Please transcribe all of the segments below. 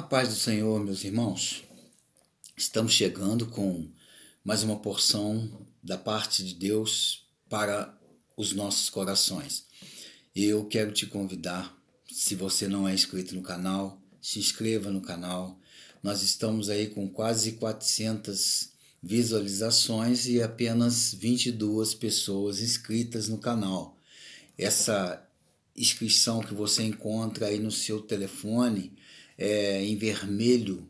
paz do Senhor, meus irmãos. Estamos chegando com mais uma porção da parte de Deus para os nossos corações. Eu quero te convidar, se você não é inscrito no canal, se inscreva no canal. Nós estamos aí com quase 400 visualizações e apenas 22 pessoas inscritas no canal. Essa inscrição que você encontra aí no seu telefone, em vermelho,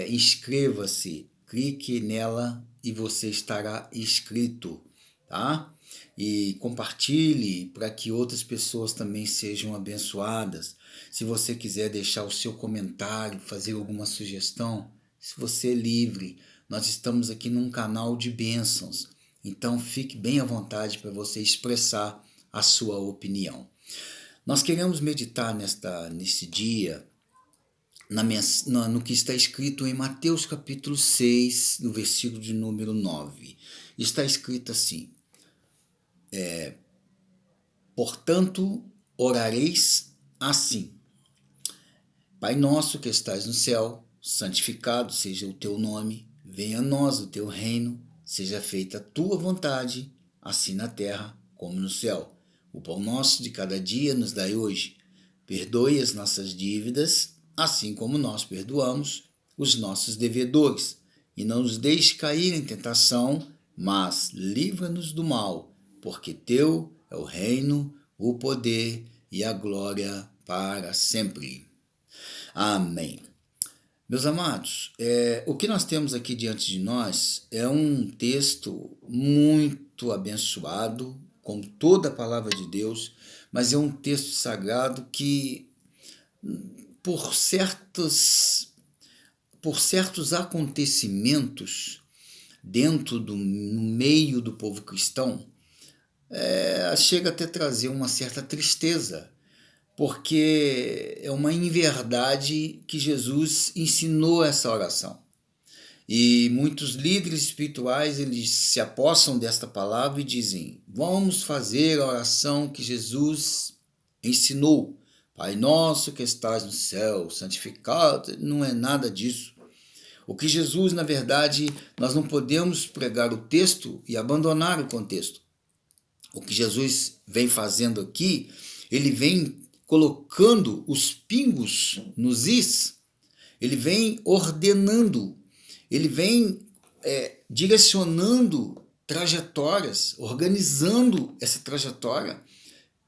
inscreva-se, clique nela e você estará inscrito, tá? E compartilhe para que outras pessoas também sejam abençoadas. Se você quiser deixar o seu comentário, fazer alguma sugestão, se você é livre, nós estamos aqui num canal de bênçãos, então fique bem à vontade para você expressar a sua opinião. Nós queremos meditar nesse dia no que está escrito em Mateus capítulo 6, no versículo de número 9. Está escrito assim: portanto, orareis assim: Pai nosso que estais no céu, santificado seja o teu nome, venha a nós o teu reino, seja feita a tua vontade, assim na terra como no céu. O pão nosso de cada dia nos dai hoje. Perdoe as nossas dívidas, assim como nós perdoamos os nossos devedores. E não nos deixe cair em tentação, mas livra-nos do mal, porque teu é o reino, o poder e a glória para sempre. Amém. Meus amados, o que nós temos aqui diante de nós é um texto muito abençoado, como toda a palavra de Deus, mas é um texto sagrado que, por certos acontecimentos no meio do povo cristão, chega até a trazer uma certa tristeza, porque é uma inverdade que Jesus ensinou essa oração. E muitos líderes espirituais, eles se apossam desta palavra e dizem: vamos fazer a oração que Jesus ensinou. Pai nosso que estás no céu, santificado. Não é nada disso. O que Jesus, na verdade, nós não podemos pregar o texto e abandonar o contexto. O que Jesus vem fazendo aqui, ele vem colocando os pingos nos is, ele vem ordenando, ele vem direcionando trajetórias, organizando essa trajetória.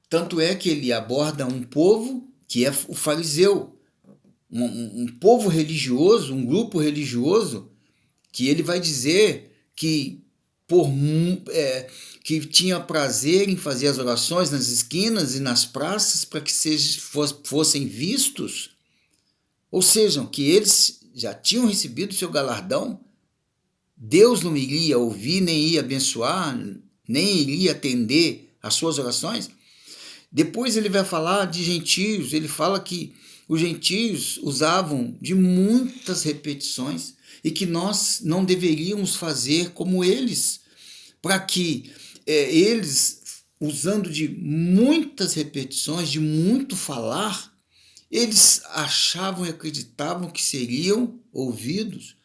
Tanto é que ele aborda um povo que é o fariseu, um povo religioso, um grupo religioso, que ele vai dizer que que tinha prazer em fazer as orações nas esquinas e nas praças para que fossem vistos, ou seja, que eles já tinham recebido o seu galardão. Deus não iria ouvir, nem ia abençoar, nem iria atender às suas orações. Depois ele vai falar de gentios, ele fala que os gentios usavam de muitas repetições e que nós não deveríamos fazer como eles, para que eles, usando de muitas repetições, de muito falar, eles achavam e acreditavam que seriam ouvidos.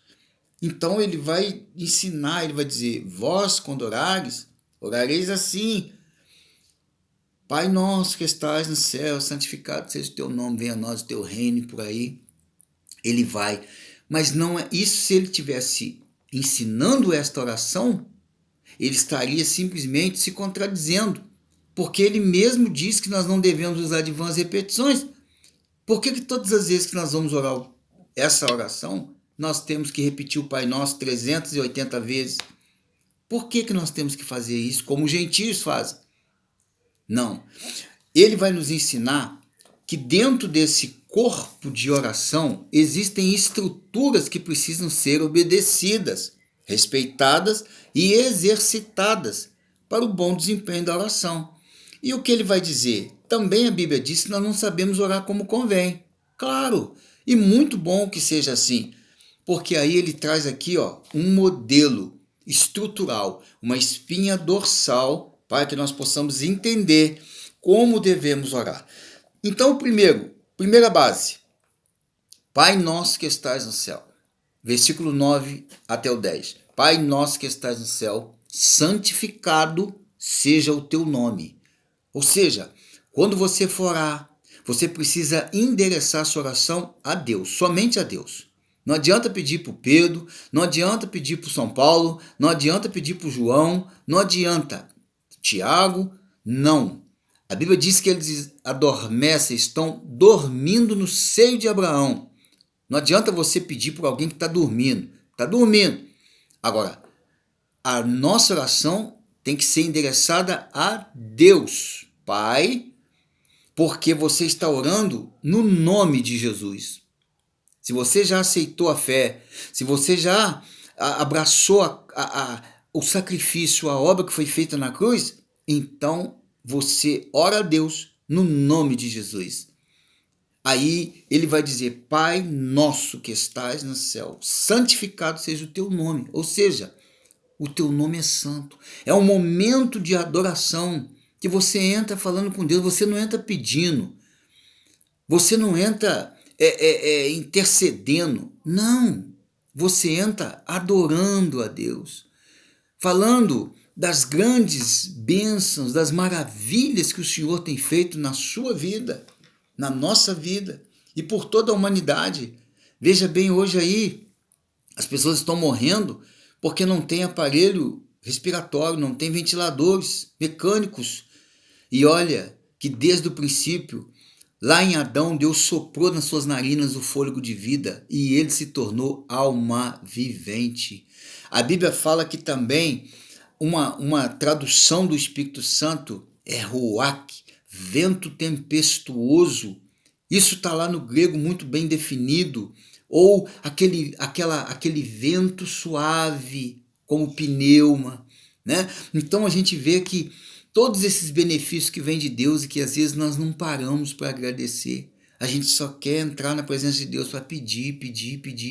Então ele vai ensinar, ele vai dizer: vós, quando orareis assim: Pai nosso que estás no céu, santificado seja o teu nome, venha a nós o teu reino, e por aí ele vai. Mas não é isso. Se ele tivesse ensinando esta oração, ele estaria simplesmente se contradizendo, porque ele mesmo diz que nós não devemos usar de vãs repetições. Por que todas as vezes que nós vamos orar essa oração, nós temos que repetir o Pai Nosso 380 vezes? Por que nós temos que fazer isso como os gentios fazem? Não. Ele vai nos ensinar que dentro desse corpo de oração existem estruturas que precisam ser obedecidas, respeitadas e exercitadas para o bom desempenho da oração. E o que ele vai dizer? Também a Bíblia diz que nós não sabemos orar como convém. Claro, e muito bom que seja assim, porque aí ele traz aqui um modelo estrutural, uma espinha dorsal, para que nós possamos entender como devemos orar. Então, primeira base: Pai nosso que estás no céu. Versículo 9 até o 10. Pai nosso que estás no céu, santificado seja o teu nome. Ou seja, quando você for orar, você precisa endereçar sua oração a Deus, somente a Deus. Não adianta pedir para o Pedro, não adianta pedir para o São Paulo, não adianta pedir para o João, não adianta. Tiago, não. A Bíblia diz que eles adormecem, estão dormindo no seio de Abraão. Não adianta você pedir por alguém que está dormindo. Está dormindo. Agora, a nossa oração tem que ser endereçada a Deus, Pai, porque você está orando no nome de Jesus. Se você já aceitou a fé, se você já abraçou o sacrifício, a obra que foi feita na cruz, então você ora a Deus no nome de Jesus. Aí ele vai dizer, Pai nosso que estás no céu, santificado seja o teu nome. Ou seja, o teu nome é santo. É um momento de adoração que você entra falando com Deus, você não entra pedindo, você não entra intercedendo. Não, você entra adorando a Deus, falando das grandes bênçãos, das maravilhas que o Senhor tem feito na sua vida, na nossa vida e por toda a humanidade. Veja bem, hoje aí as pessoas estão morrendo porque não tem aparelho respiratório, não tem ventiladores mecânicos. E olha que desde o princípio, lá em Adão, Deus soprou nas suas narinas o fôlego de vida e ele se tornou alma vivente. A Bíblia fala que também uma tradução do Espírito Santo é ruach, vento tempestuoso. Isso está lá no grego muito bem definido. Ou aquele vento suave, como pneuma, né? Então a gente vê que todos esses benefícios que vêm de Deus e que às vezes nós não paramos para agradecer. A gente só quer entrar na presença de Deus para pedir,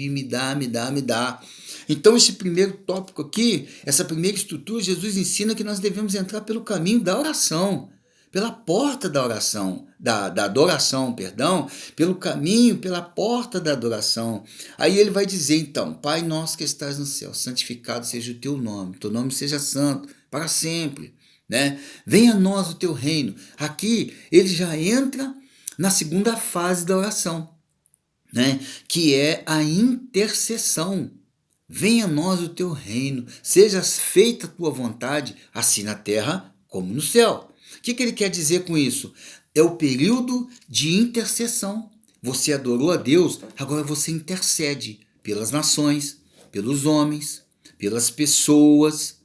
me dá, me dá, me dá. Então esse primeiro tópico aqui, essa primeira estrutura, Jesus ensina que nós devemos entrar pelo caminho da oração, pela porta da oração, da adoração, perdão, pelo caminho, pela porta da adoração. Aí ele vai dizer então, Pai nosso que estás no céu, santificado seja o teu nome seja santo para sempre, né? Venha a nós o teu reino. Aqui ele já entra na segunda fase da oração, né? Que é a intercessão. Venha a nós o teu reino, seja feita a tua vontade, assim na terra como no céu. O que ele quer dizer com isso? É o período de intercessão. Você adorou a Deus, agora você intercede pelas nações, pelos homens, pelas pessoas,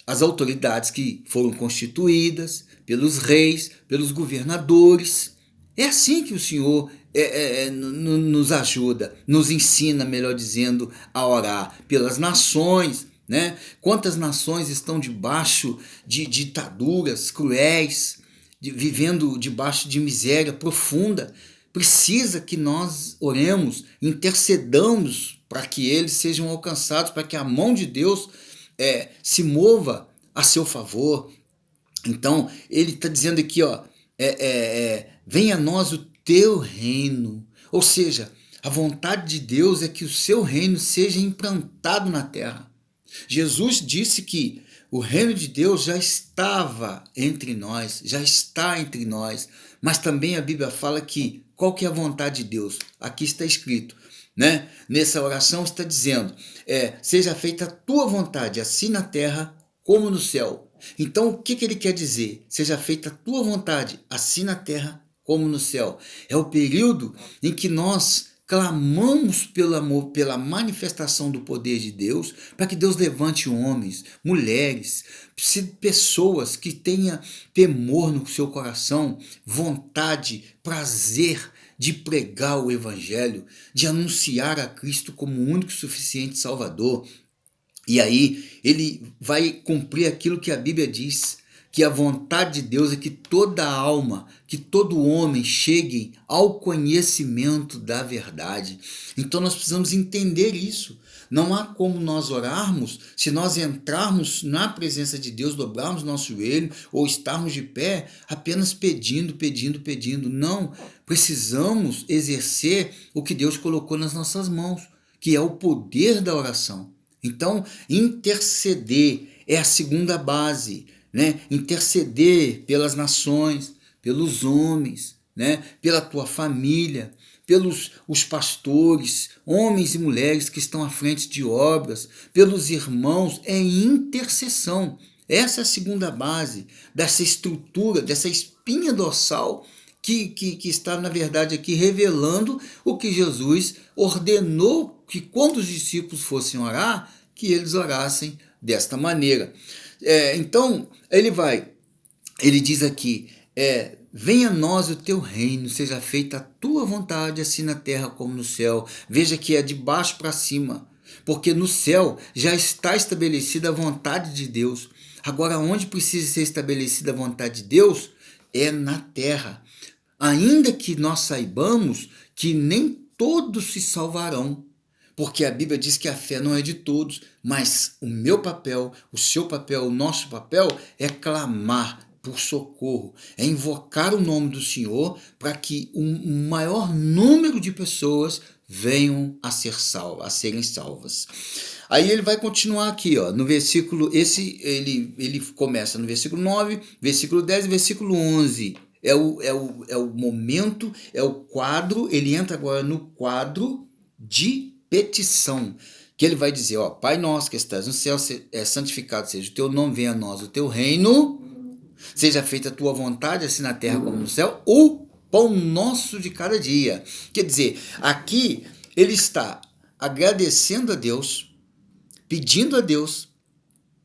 as autoridades que foram constituídas, pelos reis, pelos governadores. É assim que o Senhor nos ajuda, nos ensina, melhor dizendo, a orar pelas nações, né? Quantas nações estão debaixo de ditaduras cruéis, vivendo debaixo de miséria profunda. Precisa que nós oremos, intercedamos para que eles sejam alcançados, para que a mão de Deus se mova a seu favor. Então, ele está dizendo aqui, ó, venha a nós o teu reino. Ou seja, a vontade de Deus é que o seu reino seja implantado na terra. Jesus disse que o reino de Deus já estava entre nós, já está entre nós, mas também a Bíblia fala que qual que é a vontade de Deus? Aqui está escrito, né? Nessa oração está dizendo, seja feita a tua vontade, assim na terra como no céu. Então o que ele quer dizer? Seja feita a tua vontade, assim na terra como no céu. É o período em que nós clamamos pela manifestação do poder de Deus, para que Deus levante homens, mulheres, pessoas que tenham temor no seu coração, vontade, prazer de pregar o evangelho, de anunciar a Cristo como o único e suficiente Salvador. E aí ele vai cumprir aquilo que a Bíblia diz, que a vontade de Deus é que toda alma, que todo homem chegue ao conhecimento da verdade. Então nós precisamos entender isso. Não há como nós orarmos se nós entrarmos na presença de Deus, dobrarmos nosso joelho ou estarmos de pé apenas pedindo, pedindo, pedindo. Não, precisamos exercer o que Deus colocou nas nossas mãos, que é o poder da oração. Então, interceder é a segunda base, né? Interceder pelas nações, pelos homens, né? Pela tua família, pelos os pastores, homens e mulheres que estão à frente de obras, pelos irmãos, é intercessão. Essa é a segunda base dessa estrutura, dessa espinha dorsal que está, na verdade, aqui revelando o que Jesus ordenou que quando os discípulos fossem orar, que eles orassem desta maneira. Então, ele diz aqui, venha a nós o teu reino, seja feita a tua vontade, assim na terra como no céu. Veja que é de baixo para cima, porque no céu já está estabelecida a vontade de Deus. Agora, onde precisa ser estabelecida a vontade de Deus? É na terra. Ainda que nós saibamos que nem todos se salvarão, porque a Bíblia diz que a fé não é de todos, mas o meu papel, o seu papel, o nosso papel é clamar por socorro, é invocar o nome do Senhor para que um maior número de pessoas venham a ser salvas, a serem salvas. Aí ele vai continuar aqui, ó, no versículo, ele começa no versículo 9, versículo 10 e versículo 11. É o momento, é o quadro, ele entra agora no quadro de petição, que ele vai dizer, ó, Pai nosso que estás no céu, santificado seja o teu nome, venha a nós o teu reino, seja feita a tua vontade, assim na terra como no céu, o pão nosso de cada dia. Quer dizer, aqui ele está agradecendo a Deus, pedindo a Deus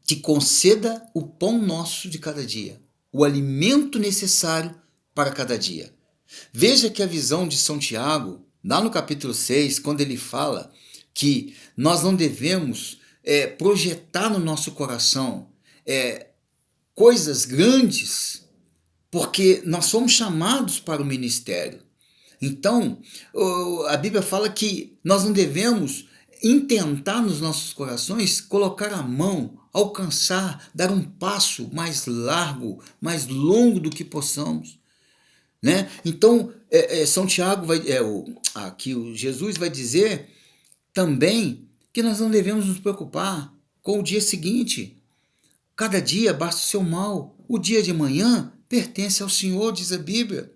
que conceda o pão nosso de cada dia, o alimento necessário para cada dia. Veja que a visão de São Tiago, lá no capítulo 6, quando ele fala que nós não devemos projetar no nosso coração coisas grandes, porque nós somos chamados para o ministério. Então, a Bíblia fala que nós não devemos intentar nos nossos corações colocar a mão, alcançar, dar um passo mais largo, mais longo do que possamos. Né? Então, São Tiago aqui Jesus vai dizer também que nós não devemos nos preocupar com o dia seguinte. Cada dia basta o seu mal. O dia de amanhã pertence ao Senhor, diz a Bíblia.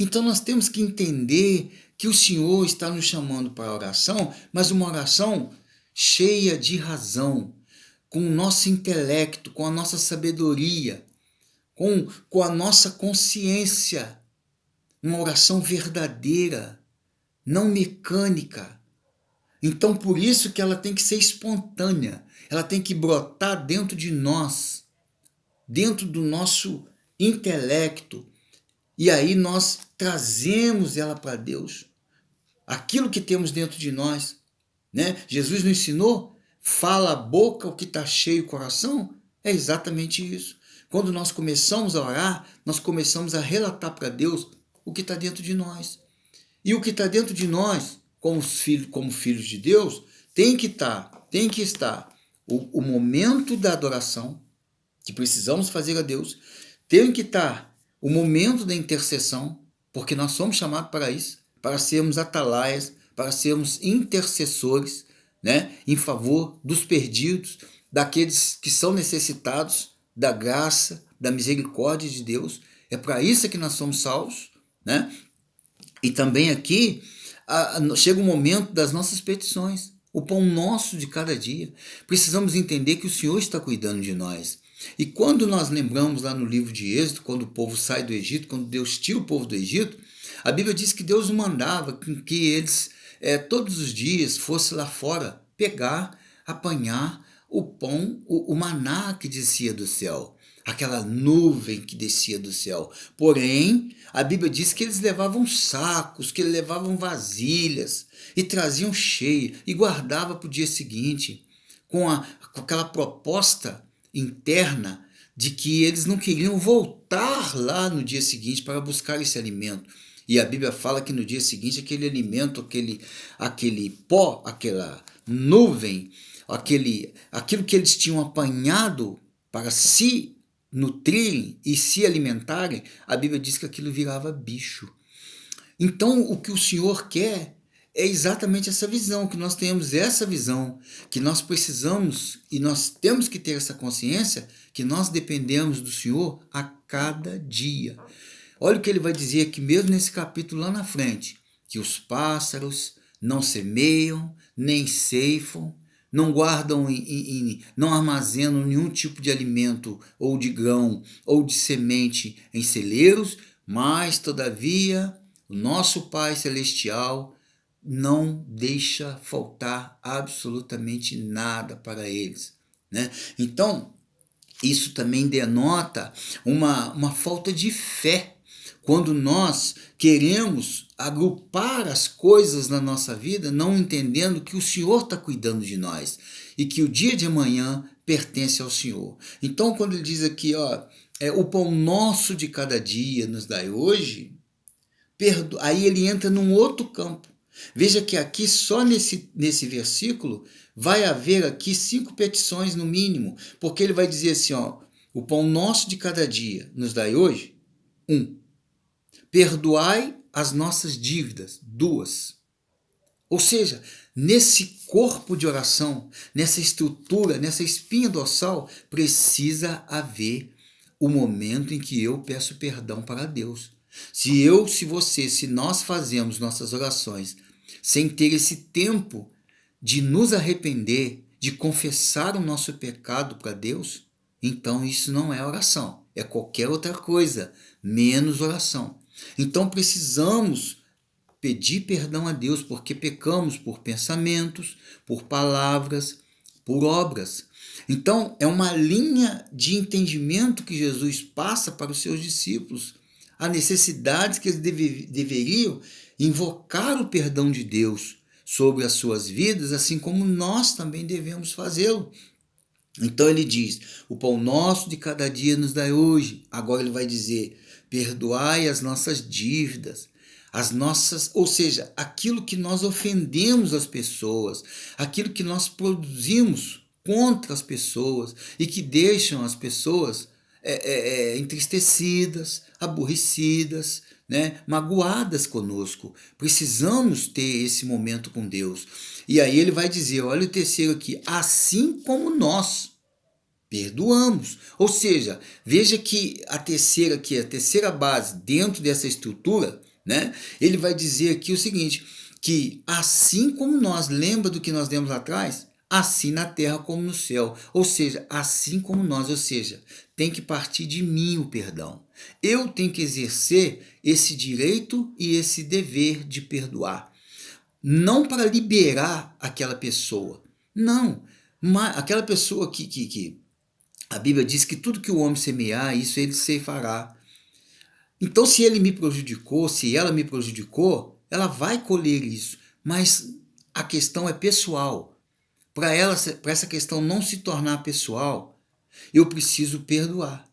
Então nós temos que entender que o Senhor está nos chamando para a oração, mas uma oração cheia de razão, com o nosso intelecto, com a nossa sabedoria, com a nossa consciência. Uma oração verdadeira, não mecânica. Então, por isso que ela tem que ser espontânea. Ela tem que brotar dentro de nós, dentro do nosso intelecto. E aí nós trazemos ela para Deus. Aquilo que temos dentro de nós. Né? Jesus nos ensinou, fala a boca o que está cheio o coração. É exatamente isso. Quando nós começamos a orar, nós começamos a relatar para Deus o que está dentro de nós. E o que está dentro de nós, como filhos de Deus, tem que estar o momento da adoração, que precisamos fazer a Deus, tem que estar o momento da intercessão, porque nós somos chamados para isso, para sermos atalaias, para sermos intercessores, né, em favor dos perdidos, daqueles que são necessitados da graça, da misericórdia de Deus. É para isso que nós somos salvos. Né? E também aqui chega o momento das nossas petições, o pão nosso de cada dia. Precisamos entender que o Senhor está cuidando de nós. E quando nós lembramos lá no livro de Êxodo, quando o povo sai do Egito, quando Deus tira o povo do Egito, a Bíblia diz que Deus mandava que eles todos os dias fossem lá fora pegar, apanhar o pão, o maná que descia do céu. Aquela nuvem que descia do céu. Porém, a Bíblia diz que eles levavam sacos, que eles levavam vasilhas e traziam cheio e guardavam para o dia seguinte, com aquela proposta interna de que eles não queriam voltar lá no dia seguinte para buscar esse alimento. E a Bíblia fala que no dia seguinte aquele alimento, aquele pó, aquela nuvem, aquilo que eles tinham apanhado para se nutrirem e se alimentarem, a Bíblia diz que aquilo virava bicho. Então, o que o Senhor quer é exatamente essa visão, que nós tenhamos essa visão, que nós precisamos e nós temos que ter essa consciência que nós dependemos do Senhor a cada dia. Olha o que ele vai dizer aqui mesmo nesse capítulo lá na frente, que os pássaros não semeiam, nem ceifam, não guardam, não armazenam nenhum tipo de alimento ou de grão ou de semente em celeiros, mas, todavia, o nosso Pai Celestial não deixa faltar absolutamente nada para eles, né? Então, isso também denota uma falta de fé quando nós queremos agrupar as coisas na nossa vida, não entendendo que o Senhor está cuidando de nós e que o dia de amanhã pertence ao Senhor. Então, quando ele diz aqui, o pão nosso de cada dia nos dai hoje, aí ele entra num outro campo. Veja que aqui, só nesse versículo, vai haver aqui 5 petições no mínimo, porque ele vai dizer assim, o pão nosso de cada dia nos dai hoje, 1. Perdoai as nossas dívidas, 2. Ou seja, nesse corpo de oração, nessa estrutura, nessa espinha dorsal, precisa haver o momento em que eu peço perdão para Deus. Se nós fazemos nossas orações sem ter esse tempo de nos arrepender, de confessar o nosso pecado para Deus, então isso não é oração, é qualquer outra coisa, menos oração. Então precisamos pedir perdão a Deus porque pecamos por pensamentos, por palavras, por obras. Então é uma linha de entendimento que Jesus passa para os seus discípulos, a necessidade que eles deveriam invocar o perdão de Deus sobre as suas vidas, assim como nós também devemos fazê-lo. Então ele diz, o pão nosso de cada dia nos dai hoje. Agora ele vai dizer, perdoai as nossas dívidas, ou seja, aquilo que nós ofendemos as pessoas, aquilo que nós produzimos contra as pessoas e que deixam as pessoas entristecidas, aborrecidas, né, magoadas conosco. Precisamos ter esse momento com Deus. E aí ele vai dizer, olha o terceiro aqui, assim como nós perdoamos. Ou seja, veja que a terceira base dentro dessa estrutura, né, ele vai dizer aqui o seguinte, que assim como nós, lembra do que nós demos lá atrás? Assim na terra como no céu, ou seja, assim como nós, ou seja, tem que partir de mim o perdão. Eu tenho que exercer esse direito e esse dever de perdoar. Não para liberar aquela pessoa, não, mas aquela pessoa que a Bíblia diz que tudo que o homem semear, isso ele ceifará. Então, se ele me prejudicou, se ela me prejudicou, ela vai colher isso, mas a questão é pessoal. Para essa questão não se tornar pessoal, eu preciso perdoar.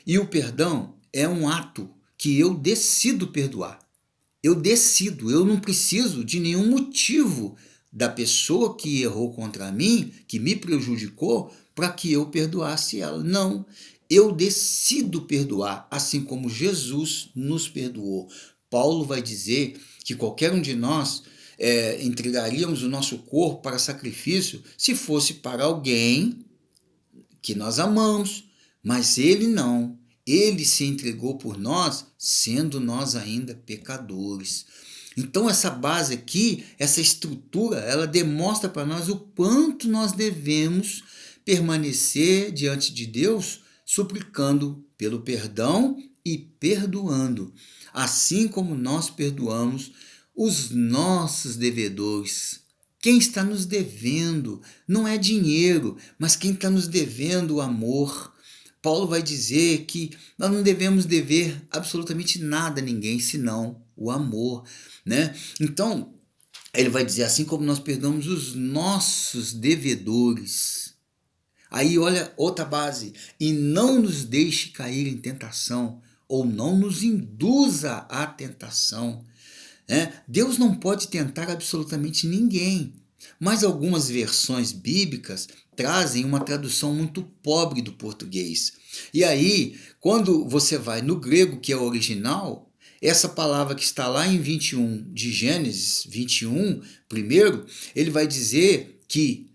E o perdão é um ato que eu decido perdoar. Eu não preciso de nenhum motivo da pessoa que errou contra mim, que me prejudicou, para que eu perdoasse ela. Não, eu decido perdoar, assim como Jesus nos perdoou. Paulo vai dizer que qualquer um de nós entregaríamos o nosso corpo para sacrifício se fosse para alguém que nós amamos, mas ele não. Ele se entregou por nós, sendo nós ainda pecadores. Então essa base aqui, essa estrutura, ela demonstra para nós o quanto nós devemos permanecer diante de Deus, suplicando pelo perdão e perdoando, assim como nós perdoamos os nossos devedores. Quem está nos devendo não é dinheiro, mas quem está nos devendo o amor. Paulo vai dizer que nós não devemos dever absolutamente nada a ninguém, senão o amor, né? Então, ele vai dizer, assim como nós perdoamos os nossos devedores, Aí olha outra base, e não nos deixe cair em tentação, ou não nos induza à tentação. Deus não pode tentar absolutamente ninguém, mas algumas versões bíblicas trazem uma tradução muito pobre do português. E aí, quando você vai no grego, que é o original, essa palavra que está lá em 21 de Gênesis 21, primeiro, ele vai dizer que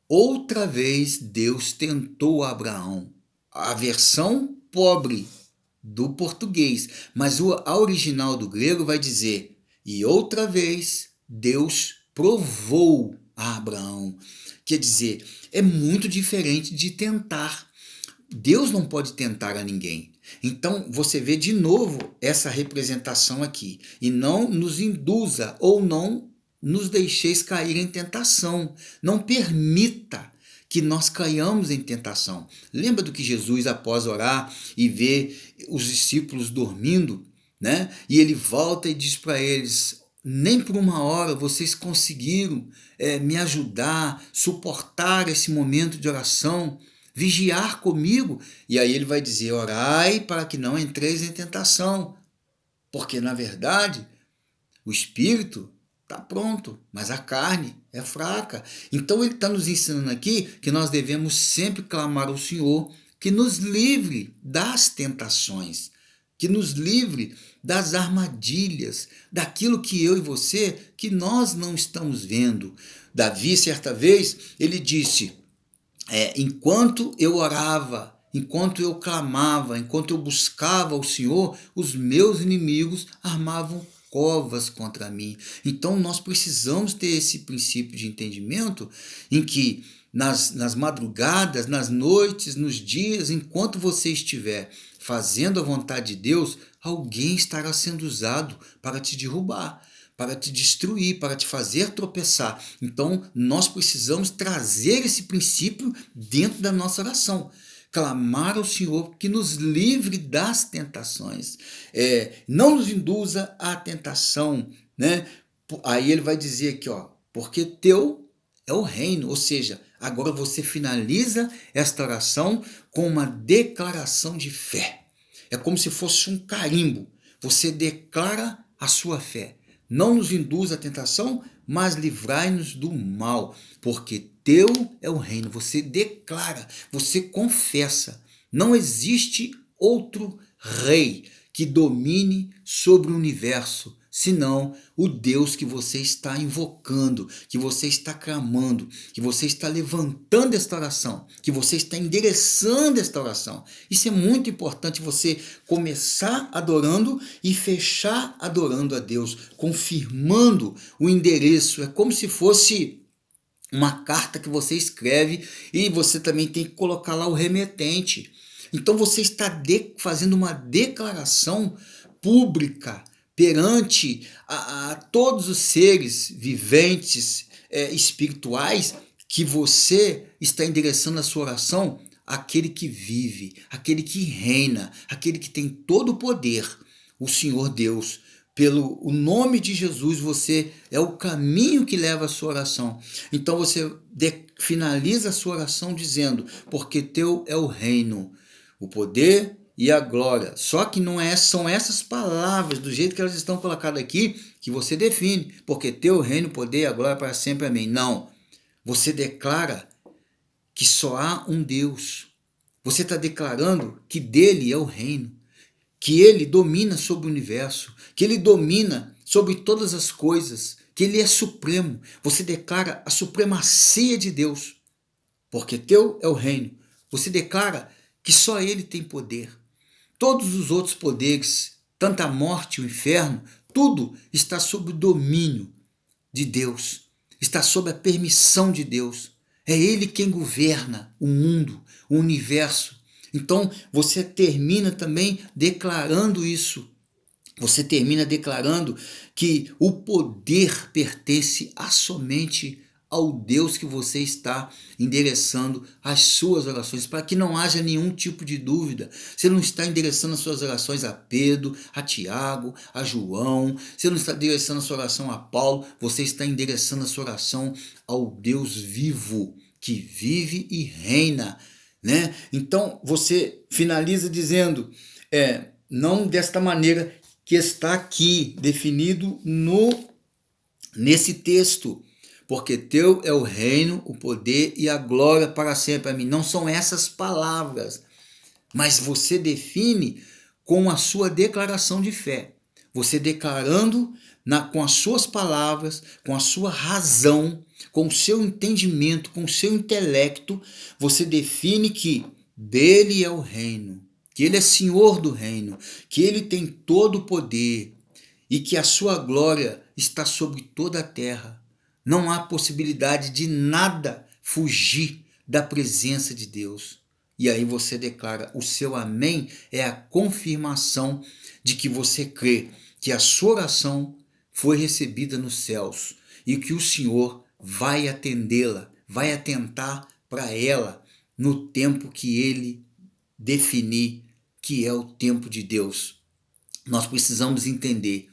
outra vez Deus tentou Abraão. A versão pobre do português, mas a original do grego vai dizer: e outra vez Deus provou a Abraão. Quer dizer, é muito diferente de tentar. Deus não pode tentar a ninguém. Então você vê de novo essa representação aqui. E não nos induza ou não nos deixeis cair em tentação. Não permita que nós caiamos em tentação. Lembra do que Jesus, após orar e ver os discípulos dormindo, né? E ele volta e diz para eles: nem por uma hora vocês conseguiram me ajudar, suportar esse momento de oração, vigiar comigo. E aí ele vai dizer: orai para que não entreis em tentação, porque na verdade o espírito está pronto, mas a carne é fraca. Então ele está nos ensinando aqui que nós devemos sempre clamar ao Senhor que nos livre das tentações, que nos livre das armadilhas, daquilo que eu e você, que nós não estamos vendo. Davi, certa vez, ele disse: enquanto eu orava, enquanto eu clamava, enquanto eu buscava o Senhor, os meus inimigos armavam covas contra mim. Então nós precisamos ter esse princípio de entendimento em que nas madrugadas, nas noites, nos dias, enquanto você estiver fazendo a vontade de Deus, alguém estará sendo usado para te derrubar, para te destruir, para te fazer tropeçar. Então, nós precisamos trazer esse princípio dentro da nossa oração. Clamar ao Senhor que nos livre das tentações. Não nos induza à tentação, né? Aí ele vai dizer aqui, porque teu é o reino. Ou seja, agora você finaliza esta oração com uma declaração de fé. É como se fosse um carimbo. Você declara a sua fé. Não nos induz à tentação, mas livrai-nos do mal, porque teu é o reino. Você declara, você confessa. Não existe outro rei que domine sobre o universo, senão o Deus que você está invocando, que você está clamando, que você está levantando esta oração, que você está endereçando esta oração. Isso é muito importante, você começar adorando e fechar adorando a Deus, confirmando o endereço. É como se fosse uma carta que você escreve e você também tem que colocar lá o remetente. Então você está fazendo uma declaração pública perante a todos os seres viventes, espirituais, que você está endereçando a sua oração àquele que vive, àquele que reina, àquele que tem todo o poder, o Senhor Deus. Pelo o nome de Jesus, você é o caminho que leva a sua oração. Então você finaliza a sua oração dizendo: porque teu é o reino, o poder e a glória. Só que não são essas palavras, do jeito que elas estão colocadas aqui, que você define. Porque teu reino, o poder e a glória para sempre. Amém. Não. Você declara que só há um Deus. Você está declarando que dele é o reino, que ele domina sobre o universo, que ele domina sobre todas as coisas, que ele é supremo. Você declara a supremacia de Deus, porque teu é o reino. Você declara que só ele tem poder. Todos os outros poderes, tanto a morte, o inferno, tudo está sob o domínio de Deus, está sob a permissão de Deus. É ele quem governa o mundo, o universo. Então você termina também declarando isso. Você termina declarando que o poder pertence somente ao Deus que você está endereçando as suas orações, para que não haja nenhum tipo de dúvida. Você não está endereçando as suas orações a Pedro, a Tiago, a João, você não está endereçando a sua oração a Paulo, você está endereçando a sua oração ao Deus vivo, que vive e reina, né? Então você finaliza dizendo, não desta maneira que está aqui definido nesse texto, porque teu é o reino, o poder e a glória para sempre. A mim não são essas palavras, mas você define com a sua declaração de fé. Você declarando com as suas palavras, com a sua razão, com o seu entendimento, com o seu intelecto, você define que dele é o reino, que ele é senhor do reino, que ele tem todo o poder e que a sua glória está sobre toda a terra. Não há possibilidade de nada fugir da presença de Deus. E aí você declara, o seu amém é a confirmação de que você crê que a sua oração foi recebida nos céus e que o Senhor vai atendê-la, vai atentar para ela no tempo que ele definir, que é o tempo de Deus. Nós precisamos entender,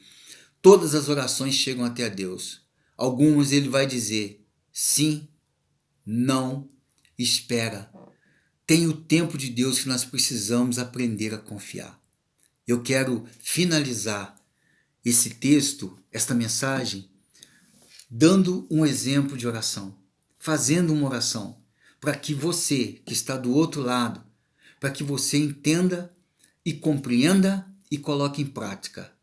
todas as orações chegam até a Deus. Algumas ele vai dizer sim, não, espera. Tem o tempo de Deus que nós precisamos aprender a confiar. Eu quero finalizar esse texto, esta mensagem, dando um exemplo de oração, fazendo uma oração, para que você que está do outro lado, para que você entenda e compreenda e coloque em prática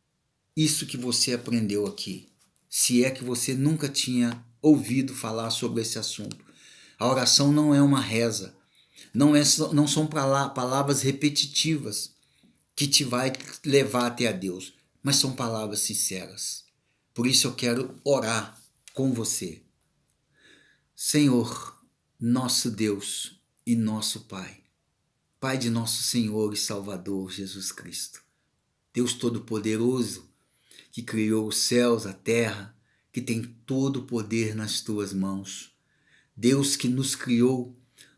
isso que você aprendeu aqui, se é que você nunca tinha ouvido falar sobre esse assunto. A oração não é uma reza, não são palavras repetitivas que te vai levar até a Deus, mas são palavras sinceras. Por isso eu quero orar com você. Senhor, nosso Deus e nosso Pai, Pai de nosso Senhor e Salvador Jesus Cristo, Deus Todo-Poderoso, que criou os céus, a terra, que tem todo o poder nas tuas mãos. Deus que nos criou,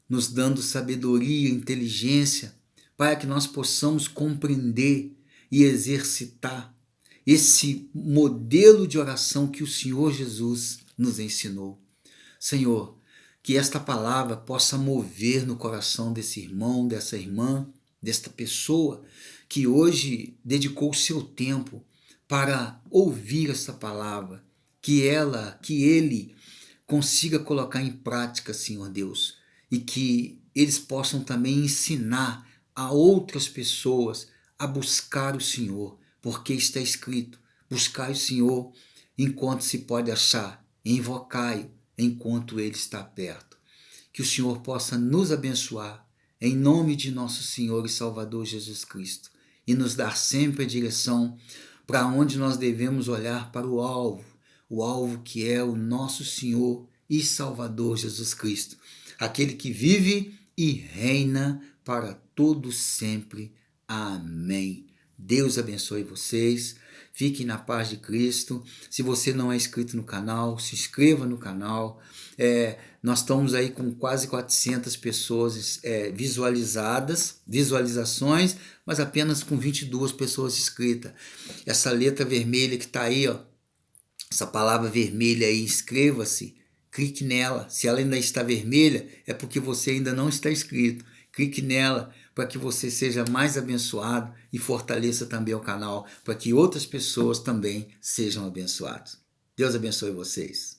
nos dando sabedoria e inteligência, para que nós possamos compreender e exercitar esse modelo de oração que o Senhor Jesus nos ensinou. Senhor, que esta palavra possa mover no coração desse irmão, dessa irmã, desta pessoa que hoje dedicou o seu tempo para ouvir essa palavra, que ele consiga colocar em prática, Senhor Deus, e que eles possam também ensinar a outras pessoas a buscar o Senhor, porque está escrito, buscai o Senhor enquanto se pode achar, invocai-o enquanto ele está perto. Que o Senhor possa nos abençoar, em nome de nosso Senhor e Salvador Jesus Cristo, e nos dar sempre a direção para onde nós devemos olhar, para o alvo que é o nosso Senhor e Salvador Jesus Cristo, aquele que vive e reina para todo sempre. Amém. Deus abençoe vocês, fiquem na paz de Cristo. Se você não é inscrito no canal, se inscreva no canal. Nós estamos aí com quase 400 pessoas visualizações, mas apenas com 22 pessoas inscritas. Essa letra vermelha que está aí, ó, essa palavra vermelha aí, inscreva-se, clique nela. Se ela ainda está vermelha, é porque você ainda não está inscrito. Clique nela para que você seja mais abençoado e fortaleça também o canal para que outras pessoas também sejam abençoadas. Deus abençoe vocês.